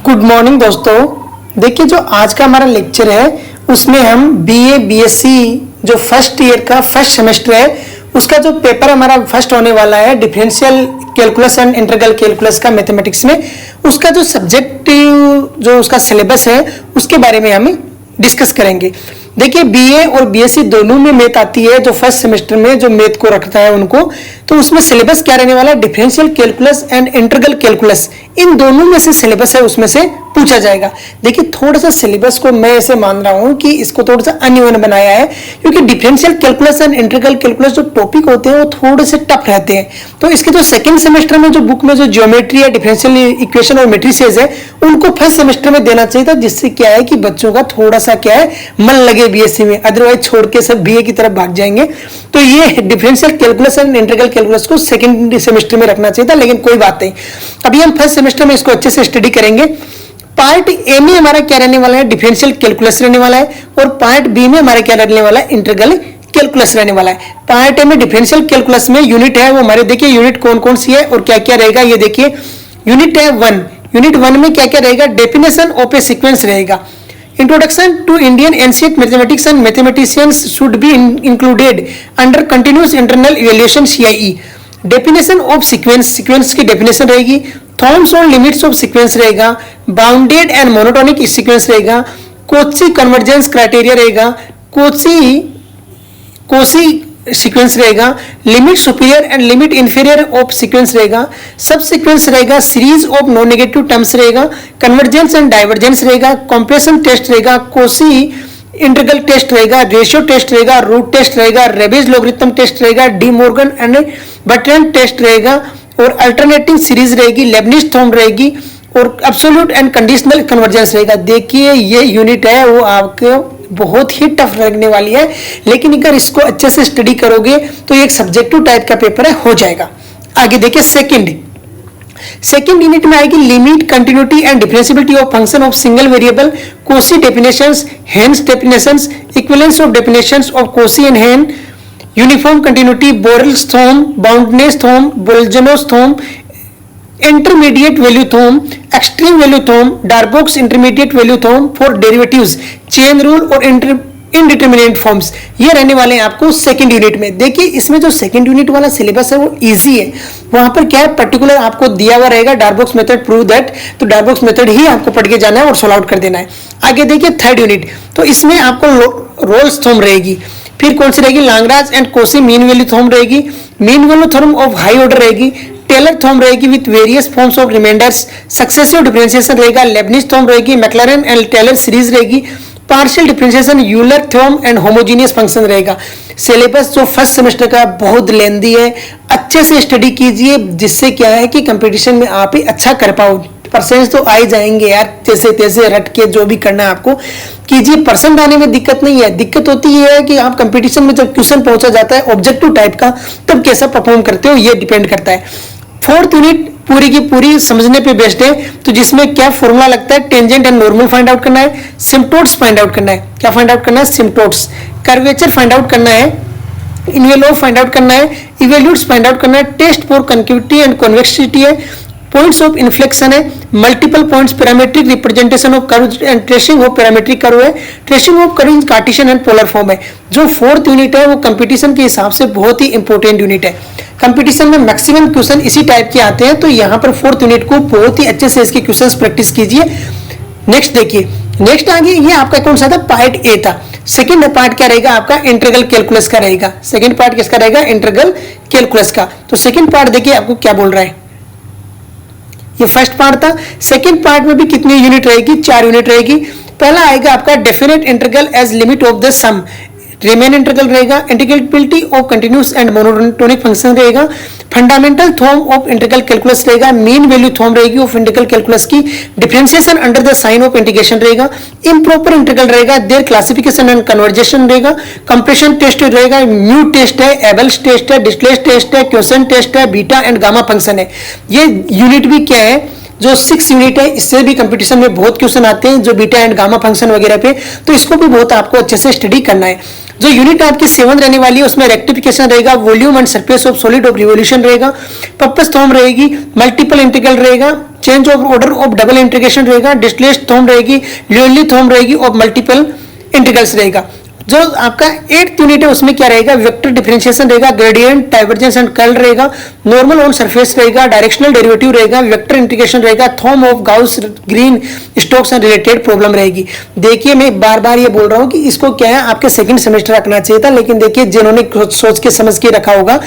Good morning दोस्तों। देखिए, जो आज का हमारा लेक्चर है उसमें हम बीए बीएससी जो फर्स्ट ईयर का फर्स्ट सेमेस्टर है उसका जो पेपर हमारा फर्स्ट होने वाला है differential calculus and integral calculus का मैथमेटिक्स में, उसका जो सब्जेक्टिव जो उसका सिलेबस है उसके बारे में हम डिस्कस करेंगे। देखिए, बीए और बीएससी दोनों में मैथ आती है। जो फर्स्ट सेमेस्टर में जो मैथ को रखता है उनको, तो उसमें सिलेबस क्या रहने वाला है, differential calculus and integral calculus, इन दोनों में से सिलेबस है उसमें से पूछा जाएगा। देखिए, थोड़ा सा सिलेबस को मैं ऐसे मान रहा हूं कि इसको थोड़ा सा अनइवन बनाया है, क्योंकि differential calculus and integral calculus जो टॉपिक होते हैं वो थोड़े से टफ रहते हैं। तो इसके जो सेकंड सेमेस्टर में जो बुक में जो ज्योमेट्री है, डिफरेंशियल इक्वेशन और मैट्रिसेस है, उनको फर्स्ट सेमेस्टर में देना चाहिए था, जिससे क्या है कि बच्चों का थोड़ा सा क्या है मन लगे बीएससी में, अदरवाइज छोड़ के सब बीए की तरफ भाग जाएंगे। तो ये differential calculus and integral calculus को सेकंड सेमेस्टर में रखना चाहिए था, लेकिन कोई बात नहीं, अभी हम फर्स्ट सेमेस्टर में इसको अच्छे से स्टडी करेंगे। पार्ट ए में हमारा क्या रहने वाला है, डिफरेंशियल कैलकुलस रहने वाला है, और पार्ट बी में हमारा क्या रहने वाला है, इंटीग्रल कैलकुलस रहने वाला है। पार्ट ए में डिफरेंशियल कैलकुलस में यूनिट है वो हमारे, देखिए यूनिट कौन कौन सी है और क्या क्या रहेगा, ये देखिए यूनिट है 1। यूनिट 1 में क्या क्या रहेगा, डेफिनेशन ऑफ ए सीक्वेंस रहेगा। Introduction to Indian ancient mathematics and mathematicians should be included under continuous internal evaluation CIE. Definition of sequence, sequence की डेफिनेशन रहेगी। थॉर्म्स और लिमिट्स ऑफ सीक्वेंस रहेगा। बाउंडेड एंड मोनोटोनिक सीक्वेंस रहेगा। Cauchy convergence criteria रहेगा। Cauchy sequence रहेगा। Limit superior and limit inferior of sequence रहेगा। Subsequence रहेगा। Series of non negative terms रहेगा। कन्वर्जेंस एंड डाइवर्जेंस रहेगा। कॉम्प्रेशन टेस्ट रहेगा। Cauchy integral test रहेगा। Ratio test रहेगा। रूट टेस्ट रहेगा। रेबेज लॉगरिथम टेस्ट रहेगा। De Morgan and Bertrand test रहेगा। और अल्टरनेटिंग सीरीज रहेगी। लेबनिज थॉर्म रहेगी। और एब्सोल्यूट एंड कंडीशनल कन्वर्जेंस रहेगा। देखिए, ये यूनिट है वो आपको बहुत ही टफ लगने वाली है, लेकिन अगर इसको अच्छे से स्टडी करोगे तो एक सब्जेक्टिव टाइप का पेपर है, हो जाएगा। आगे देखिए, सेकंड यूनिट में आएगी limit, continuity and differentiability of function of single variable, Cauchy definitions, Heine's definitions, equivalence of definitions of Cauchy and Heine, uniform continuity, Borel's theorem, boundedness theorem, Bolzano's theorem, intermediate value theorem, extreme value theorem, Darboux intermediate value theorem for derivatives, chain rule और indeterminate forms, ये रहने वाले हैं आपको second unit में। देखिए, इसमें जो सेकंड यूनिट वाला सिलेबस है वो इजी है। वहां पर क्या है, पर्टिकुलर आपको दिया हुआ रहेगा डार्बोक्स मेथड, प्रूव दैट, तो डार्बोक्स मेथड ही आपको पढ़ के जाना है और सॉल्व आउट कर देना है। आगे देखिए थर्ड यूनिट, तो इसमें आपको रोल्स थ्योरम रहेगी। फिर कौन सी रहेगी, Lagrange and Cauchy mean value theorem रहेगी। Mean value theorem of high order रहेगी। टेलर थ्योरम रहेगी with various forms of remainders. Successive differentiation रहेगा। लेबनिज थ्योरम रहेगी। मैक्लॉरेन एंड टेलर सीरीज रहेगी। Partial differentiation, Euler theorem and homogeneous function रहेगा। Syllabus जो first semester का बहुत लेंदी है, अच्छे से स्टडी कीजिए, जिससे क्या है कि कंपटीशन में आप ही अच्छा कर पाओ। परसेंट तो आ ही जाएंगे यार, जैसे तैसे रट के जो भी करना है आपको कीजिए। परसेंट आने में दिक्कत नहीं है, दिक्कत होती है कि आप कंपटीशन में जब क्वेश्चन पहुंचा जाता है ऑब्जेक्टिव टाइप का, तब कैसा परफॉर्म करते हो, ये डिपेंड करता है। फोर्थ यूनिट पूरी की पूरी समझने पे बेस्ड है, तो जिसमें क्या फॉर्मूला लगता है, tangent and normal find out करना है, सिम्पटोट्स फाइंड आउट करना है। क्या फाइंड आउट करना है, सिम्पटोट्स। कर्वेचर फाइंड आउट करना है। इन्वेलोप फाइंड आउट करना है। इवेल्यूट्स फाइंड आउट करना है। Test for concavity and convexity है। पॉइंट्स ऑफ इन्फ्लेक्शन है। Multiple points, parametric representation of curve and tracing of parametric curve है। Tracing of curve in Cartesian and polar form है। जो fourth unit है वो competition के हिसाब से बहुत ही इंपॉर्टेंट यूनिट है। कंपटीशन में मैक्सिमम क्वेश्चन इसी टाइप के आते हैं, तो यहाँ पर फोर्थ यूनिट को बहुत ही अच्छे से इसके क्वेश्चंस प्रैक्टिस कीजिए। नेक्स्ट देखिए, नेक्स्ट आगे ये आपका कौन सा था, पार्ट ए था। सेकंड पार्ट क्या रहेगा आपका, इंटीग्रल कैलकुलस का रहेगा। सेकंड पार्ट किसका रहेगा, इंटीग्रल कैलकुलस का। तो सेकंड पार्ट देखिए आपको क्या बोल रहा है, ये फर्स्ट पार्ट था। सेकंड पार्ट में भी कितनी यूनिट रहेगी, 4 यूनिट रहेगी। पहला आएगा आपका definite integral as limit of the sum, Riemann integral रहेगा। Integrability of continuous and monotonic function रहेगा। Fundamental theorem of integral calculus रहेगा। मीन वैल्यू थ्योरम रहेगी ऑफ इंटीग्रल कैलकुलस की। Differentiation under the sign of integration रहेगा। Improper integral रहेगा। Their classification and convergence रहेगा। Comparison test रहेगा। Mu test है। Abel's test है। डिस्प्लेस टेस्ट है। क्वेश्चन टेस्ट है। बीटा एंड गामा फंक्शन है। ये यूनिट भी क्या है, जो 6 यूनिट है, इससे भी कंपटीशन में बहुत क्वेश्चन आते हैं, जो बीटा एंड गामा फंक्शन वगैरह पे, तो इसको भी बहुत आपको अच्छे से स्टडी करना है। जो यूनिट आपकी 7 रहने वाली है उसमें रेक्टिफिकेशन रहेगा, volume and surface of solid of revolution रहेगा, पर्पस थॉर्म रहेगी, मल्टीपल इंटीग्रल रहेगा, change of order of double integration रहेगा, डिस्प्लेस्ड थॉर्म रहेगी, लियोनली थॉर्म रहेगी और मल्टीपल इंटीग्रल्स रहेगा। जो आपका 8th यूनिट है उसमें क्या रहेगा, वेक्टर डिफरेंशिएशन रहेगा, ग्रेडियंट, डाइवर्जेंस एंड कर्ल रहेगा, नॉर्मल ऑन सरफेस रहेगा, डायरेक्शनल डेरिवेटिव रहेगा, वेक्टर इंटीग्रेशन रहेगा, theorem of Gauss green Stokes and related problem रहेगी। देखिए मैं बार बार ये बोल रहा हूँ कि इसको क्या है आपके सेकंड सेमेस्टर रखना चाहिए था, लेकिन देखिए जिन्होंने सोच के समझ के रखा होगा,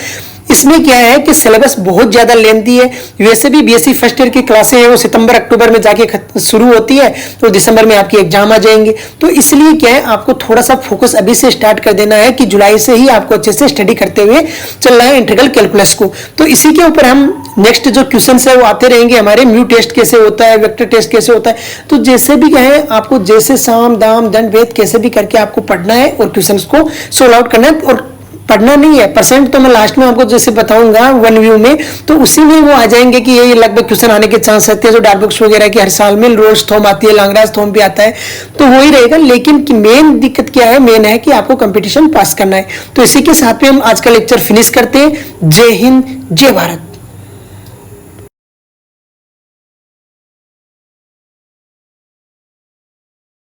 इसमें क्या है कि सिलेबस बहुत ज्यादा लेंथी है। वैसे भी बीएससी फर्स्ट ईयर की क्लासें हैं वो सितंबर अक्टूबर में जाके शुरू होती है, तो दिसंबर में आपके एग्जाम आ जाएंगे। तो इसलिए क्या है आपको थोड़ा सा फोकस अभी से स्टार्ट कर देना है कि जुलाई से ही आपको अच्छे से स्टडी करते हुए चलना है इंटीग्रल कैलकुलस को। तो इसी के ऊपर हम नेक्स्ट जो क्वेश्चन है वो आते रहेंगे हमारे, म्यू टेस्ट कैसे होता है, वेक्टर टेस्ट कैसे होता है। तो जैसे भी क्या है आपको जैसे साम दाम दंड भेद कैसे भी करके आपको पढ़ना है और क्वेश्चन को सोल्व आउट करना है। और पढ़ना नहीं है, परसेंट तो मैं लास्ट में आपको जैसे बताऊंगा वन व्यू में, तो उसी में वो आ जाएंगे कि ये लगभग क्वेश्चन आने के चांस रहते हैं। जो डार्क बुक्स वगैरह की हर साल में रोल्स थॉर्म आती है, लांगराज थॉर्म भी आता है, तो वो ही रहेगा। लेकिन मेन दिक्कत क्या है, मेन है कि आपको कंपटीशन पास करना है। तो इसी के साथ में हम आज का लेक्चर फिनिश करते हैं। जय हिंद, जय भारत।